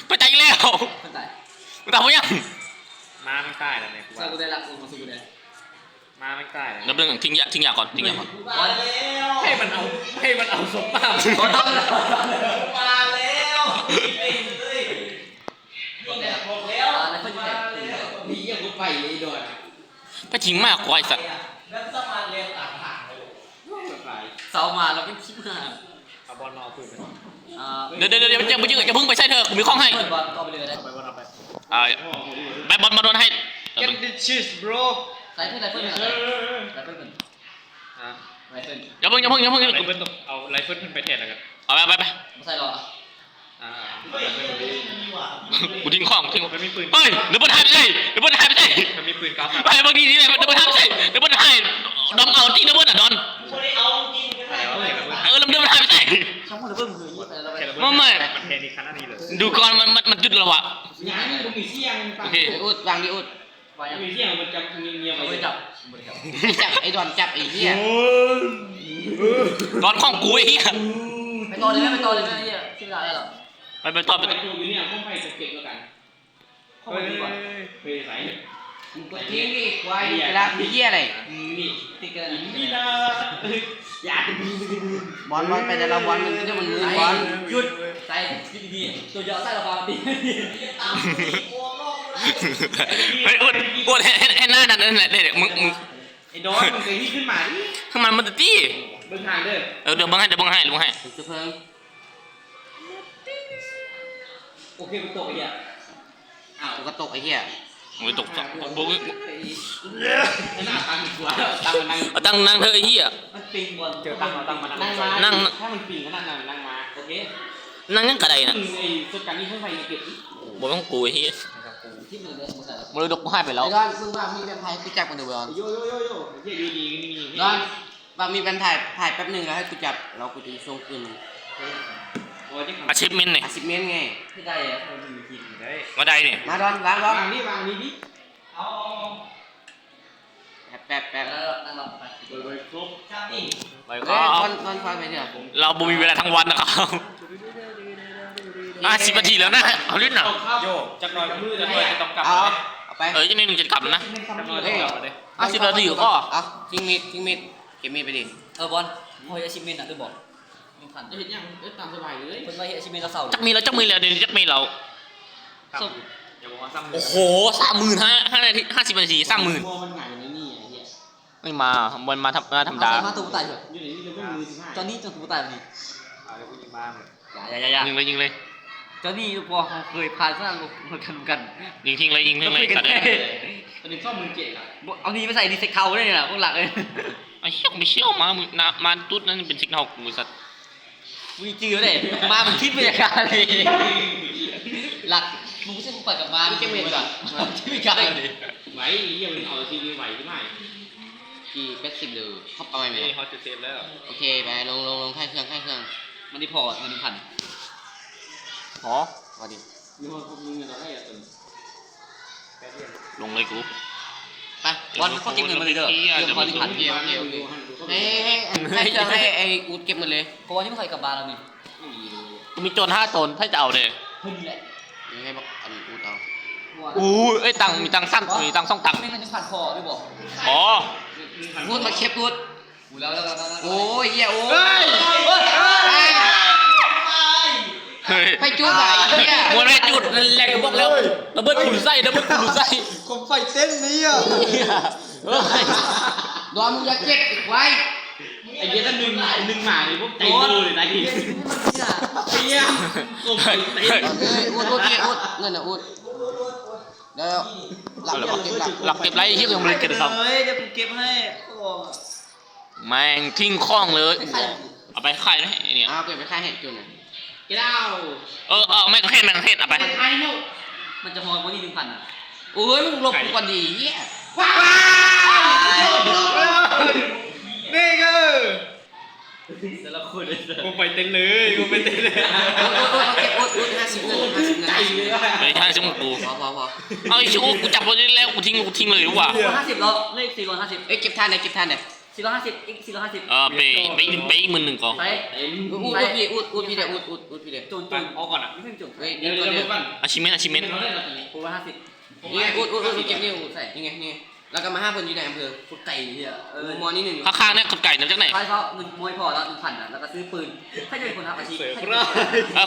ไปใจแล้ว ไม่ตาย ตามยัง มาไม่ใต้แล้วเนี่ย ซากูได้ละกูมาสู้กูได้ มาไม่ใต้แล้ว เดี๋ยวเรื่องทิ้งยาก่อนทิ้งยาก่อน วัน ให้มันเอาสมบัติ มาแล้ว บอกแล้ว แล้วก็จะแตก มีอย่างกูไปเลยโดน ไปทิ้งมากกว่าไอ้สัตว์ แล้วต้องมาเรียนต่างหากเลย เสามาแล้วก็คิดมา เอาบอลมาเอาปืนไป เดี๋ยวอย่าเพิ่งไปใส่เธอผมมีข้องให้ เปิดบอลก็ไปเลยได้ ไปบอลเอาไป ใบบอลมาโดนให้ Get the cheese bro ใส่เพื่อนไรเฟิลเหมือนไรเฟิลเหมือน ฮะ ไรเฟิล อย่าเพิ่ง ไรเฟิลต้องเอาไรเฟิลขึ้นไปแทนแล้วกัน เอาไป ไม่ใส่หรอ กูทิ้งข้องทิ้ง มันมีปืน เฮ้ยเดี๋ยวบอลหายไปใส่เดี๋ยวบอลหายไปใส่ มันมีปืนกราฟ ไปบางทีนี่เลยเดี๋ยวบอลหายไปใส่เดี๋ยวบอลหายดอมเอาจริงเดี๋ยวบอลอ่ะดอน คนได้เอาจริงกัน อะไรวะเห็นแล้ว เดี๋ยวบอลหายไปใส่ ช่างมันเพิ่มคือยี่ไปแล้วไป มันแทนอีกขนาดนี้เลย ดูก่อนมันจุดแล้วอะ อย่างนี้กูมีเสียง โอเค อุดวางดิอุดวางยัง มีเสียงมันจำเงียบๆ เอา ไป ไปจับ จับไอ้ดอนจับไอ้เหี้ย ดอนข้องกูไอ้เหี้ย ไปต่อเลยไม่ต่อเลยไม่เนี่ยชื่ออะไรหรอ ไปต่อไป ไปตัวอยู่เนี่ยห้องไฟจะเก็บแล้วกัน ข้อมูลดีกว่า ไปใส่มึงกดทิ้งดิควายเวลามีเหี้ยอะไรนี่ ติ๊กเกอร์ นี่นะอย่า บอลไปแต่ละบอลมันจะมันมือบอล หยุดใส่ดีๆตัวเยอะใส่ระบายดี เฮ้ยอ้วนให้หน้านั่นแหละเด็กมึง ไอ้ดอนมึงเคยที่ขึ้นมาดิ ข้างมันตี เบิ่งทางเด้อ เดี๋ยวบังให้ถึงจะเพิ่ง โอเคกูตกไอ้เหี้ย อ้าวกระตกไอ้เหี้ย มึงตกสองบุ้ง ไอ้หน้าตาหัวตั้งมานั่ง ตั้งนั่งเธอไอ้เหี้ย มันปิงบอล เจอตั้งมาตั้งมา นั่งมา นั่ง ถ้ามันปีนก็นั่งมาโอเค นั่งยังกระไดน่ะ ไอ้สุดการนี้ข้างไฟเก็บ บอกต้องกูไอ้เหี้ย ที่มือเลยมือใส่ มรดกกูให้ไปแล้ว ไอ้ดอนมึงว่ามีแวมไพร์กูจับกันเดี๋ยวบอล โยเฮียดีๆนี่ ดอนว่ามีแวมถ่ายแป๊บนึงแล้วให้กูจับแล้วกูจะส่งคืน โอ้ยจะ อาชีพมินเนี่ย 10 เมตรไง ที่ได้อะมันมีทีม ได้ มาได้เนี่ย มาดอนวางดอน วางนี่ดิเอา แป๊บ แล้วนั่งรอไป โดยครบจ้าอี ไป เฮ้ ก็ ยดอนคอยไปเถอะ เราบ่มีเวลาทั้งวันนะครับ10 นาทีแล้วนะเอาลิ้นน่ะ โยจักหน่อยมือจักหน่อยจะต้องกลับ เอาไป จะนี่นึงจะกลับแล้วนะ จักหน่อยต้องกลับเลย 10 นาทีก็ เอาทิ้งมีดเก็บมีดไปดิ บอลพอยอาชิเมนอ่ะด้วยบอกมีพัน เห็นยังตามสบายเลย คนว่าอาชิเมนเราเศร้า จักมีแล้วเดี๋ยวจักมีเรา อย่าบอกว่าซ้ำ โอ้โห35,000 นาที50 นาที30,000 มัวมันหงายอยู่ในนี่ไอ้เหี้ย ไม่มาวันมาธรรมดา มาตัวตายเถอะ อยู่ในนี่เลยไม่มือ15 ตอนนี้จนตัวตายวันนี้ เอาเดี๋ยวกูยิงบ้างเลย อย่า ยิงเลย ตอนนี้พอเคยผ่านสร้างกัน ยิงทิ้งเลยสัตว์ ตอนนี้ซ่อมมือเจ็บอ่ะ เอานี้ไปใส่ดีเซ็กเทาได้เนี่ยพวกหลักเลย ไอ้เหี้ยไม่เชี่ยวมาตุ๊ดนั่นเป็นสิกนอกกูสัตว์ มีจืดเลยมามันคิดไปอย่างไรเลยหลักมึงไม่ใช่มึงปล่อยกับมาไม่ใช่เมนก่อนที่มีการเลย ไหวไอ้เหี้ยมันเอาทีวีไหวใช่ไหม กี่80หรือเข้าไปไหม นี่เขาจะเซฟแล้ว โอเคไปลงค่ายเครื่อง มันที่พอมันพัน อ๋อ มาดิ มีคนพบมึงเงินเราได้อ่ะตึง ลงเลยกู ไป บอลเขาเก็บเงินมาเลยเด้อเรื่องพอที่พัน โอเคให้เครื่องให้ไอ้อูดเก็บหมดเลย เพราะว่านี่ไม่เคยกับบาร์เรานี่ กูมีโจร5 ตนถ้าจะเอาเลย เฮ้ยแหละ นี่ให้บอกอันอูดเอา เอ้ยตังมีตังสั้นมีตัง2 ตัง ไม่งั้นจะผ่านคอด้วยบอก อ๋อ อูดมาเก็บอูด กูแล้ว โอ้ยเหี้ยโอ้ย เฮ้ย ให้จุดไหนเนี่ย มวนให้จุดนั่นแหละบอกแล้วระเบิดขุนไส้ ผมไฟเต้นนี้อ่ะ ดอมมึงอย่าเก็บไว้ ไอ้เหี้ยถ้านึ่งหมาเลยพวกใจโง่เลยนะที มันนี่อ่ะ เหี้ยกบไปเต้น อูดเก็บอูดเงินน่ะอูดเดี๋ยวหลับเก็บหลับ หลักเก็บไรที่ยังไม่ได้เก็บซ้ เฮ้ยเดี๋ยวกูเก็บให้ ำแม่งทิ้งคล้องเลยเอาไปขายนะเนี่ย เอาเก็บไปค่าเห็ดจุนน่ะ เจ้า ไม่ก็เห็ดมันเห็ดเอาไป ไอ้เนาะ มันจะพอวันนี้1,000อ่ะ โอ้ยมึงหลบกูก่อนดีเหี้ย นี่ก็ แต่ละคนเลย กูไฟเต้นเลยกูไปเต้นเลย อูด50 เงิน ใจเลยว่ะ ไม่ใช่ช่างกู พอเอาไอ้ชูกูจับไปแล้วกูทิ้งเลยดีกว่า 50แล้วเลข450 เอ้ยเก็บท่านได้ 450อีก450 ไปอีกมือหนึ่งก่อน ไป อูดพี่อูดพี่เดี๋ยวอูดพี่เดี๋ยว จุน เอาก่อนอ่ะ ไม่ใช่จุน เฮ้ย เดี๋ยว ก็ เดี๋ เดี๋ ย ยว ว ก่อน อาชิเมนต์ กูว่า50 นี่อูดเก็บนิ้วใส่นี่ไงนี่แล้วก็มา5คนอยู่ในอำเภอ ฟุตไก่เนี่ย มอนี่หนึ่ง ข้างๆเนี่ยไก่น้ำจากไหน ใช่เขาเงินมวยพอแล้ว1,000อ่ะแล้วก็ซื้อปืนถ้าจะเป็นคนทำอาชีพ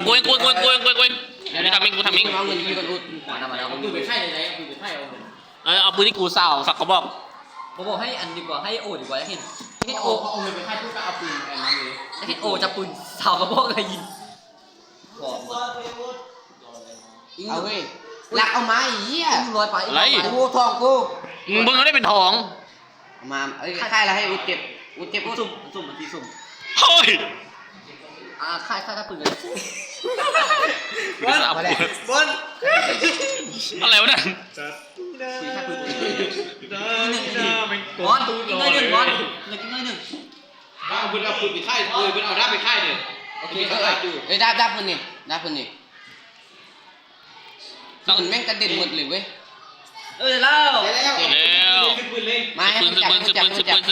กูเองทำเอง เอาเงินพี่ก่อนอูด หัวทำมาแล้ว ดูเป็นไข้เลยนะดูเป็นไข้เอาเลย เอาปืนที่กูสาวสักกระบอก ผมบอกให้อันดีกว่าให้โอดีกว่าให้โอ เอาเงินไปไข้พูดก็เอาปืนอันนั้นเลย ให้โอจะปืนสาวกระบอกอะไรยิง เอาเว้ยลักเอามาอีเหี้ย ร้อยไป กูทองกู มึงเขาได้เป็นทอง มาเอ้ยค่ายอะไรให้อูดเก็บอูด สุ่มมันทีสุ่ม เฮ้ย ค่ายปืนเลย บอลบอล อะไรวะเนี่ย คุยค่ายปืน มัน บอลกินเงินหนึ่งบอลเหลือกินเงินหนึ่ง เอาปืนไปไข้ปืนเอาด้าไปไข้เนี่ย โอเคเอ้ยดาบคนนี่ปืนแม่งกระเด็นหมดเลยเว้ย แล้ว ซื้อปืนเลย มาให้ ปืน มันจับ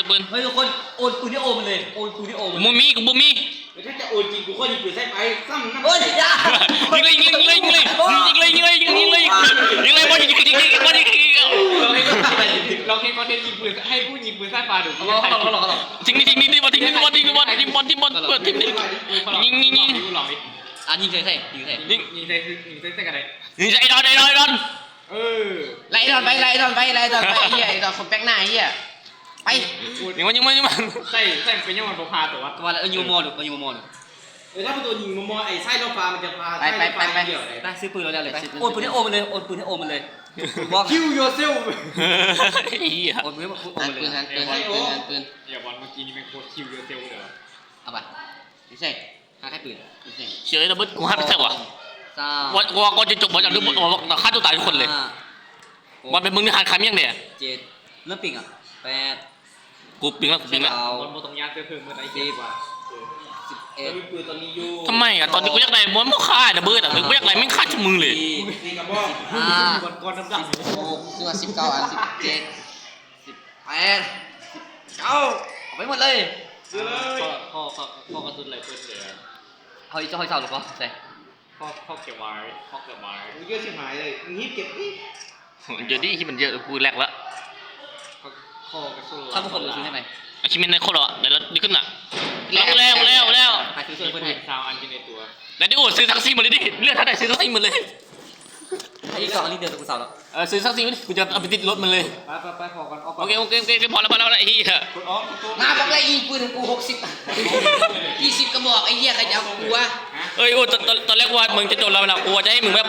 ปืน เฮ้ยทุกคนโอนปืนที่โอมันเลยโอนปืนที่โอมัน กูบุมี ถ้าจะโอนจริงกูก็ยิงปืนใส่ไปซ้ำน้ำ โอ้ยยา ยิงเลยบอลยิง เราแค่คอนเทนต์ยิงปืนให้ผู้ยิงปืนใส่ปลาดู รอ ทิ้งนี่บอลเปิดทิ้งยิง ยิงใส่ยิงใส่ ยิงใส่กันเลย นี่ไอ้ดอน ไล่ดอนไปเหี้ยไอ้ดอนคนแปลกหน้าเหี้ยไป ยิงมัน ใส่เป็นยังมันพาตัว ตัวละยูโมดูยูโมดู ถ้าเป็นตัวยิงมอไอ้ไส้รถฟ้ามันจะพาเดี่ยวเลย ไปซื้อปืนเราได้เลยไปโอนปืนที่โอมันเลยโอนปืนที่โอมันเลยบอก คิวโยเซล เฮีย โอนปืนโอ หัน นเล ปื ย นหันปืน อย่าบอลเมื่อกี้นี่เป็นโคตรคิวโยเซลเลย เอาไป ไม่ใช่ ค่ายปืน ไม่ใช่ เฉยระเบิดกูห้ามไม่ใช่วะ 3 ว่าจะจบบอลจากเรื่องฆ่าตัวตายทุกคนเลยบอลเป็นมึงที่หันคำยังเนี่ย 7เริ่มปิงอ่ะ8 กูปิงแล้ว บอลโมตรงยาเสื้อเพิ่มเมื่อไหร่เจ็บว่ะปืนตอนนี้อยู่ ทำไมอ่ะตอนนี้กูอยากได้บอลไม่ฆ่าระเบิดอ่ะกูอยากได้ไม่ฆ่าชั่วมือเลย ตีกระบอกก้อนน้ำดัง ซื้อมา19อัน8 17 เอาไปหมดเลย ซื้อเลย พ่อกระสุนอะไรเพื่อนเลย เฮ้ยจะห้อยเสาหรือเปล่าใช่ พ่อเก็บไว้พ่อเก็บไว้ มึงเยอะชิบหายเลยมึงฮิปเก็บนี่ เดี๋ยวดิที่มันเยอะกูแลกละ พ่อกระสุน ถ้าทุกคนรู้ซื้อให้ไหม อาชิเมนในโคตรเดี๋ยวเราดีขึ้นอ่ะแล้ว ไปซื้อเพื่อนให้ ซาวอันกินในตัว แล้วดิโอ้ซื้อทั้งซีหมดเลยดิเลือกเท่าไหร่ซื้อทั้งซีหมดเลย ไอ้2อันนี้เดียวตัวกูเสาแล้ว ซื้อทั้งซีมันกูจะเอาไปติดรถมันเลย ไปพอกันออก โอเคพอแล้วไอ้เหี้ย กดออกตัว มาบอกเลยยิงปืนกู60 20กระบอกไอ้เหี้ยใครจะเอากูวะ เอ้ยโอ้ตอนแรกว่ามึงจะโดนเราแล้วกูจะให้มึงแบบ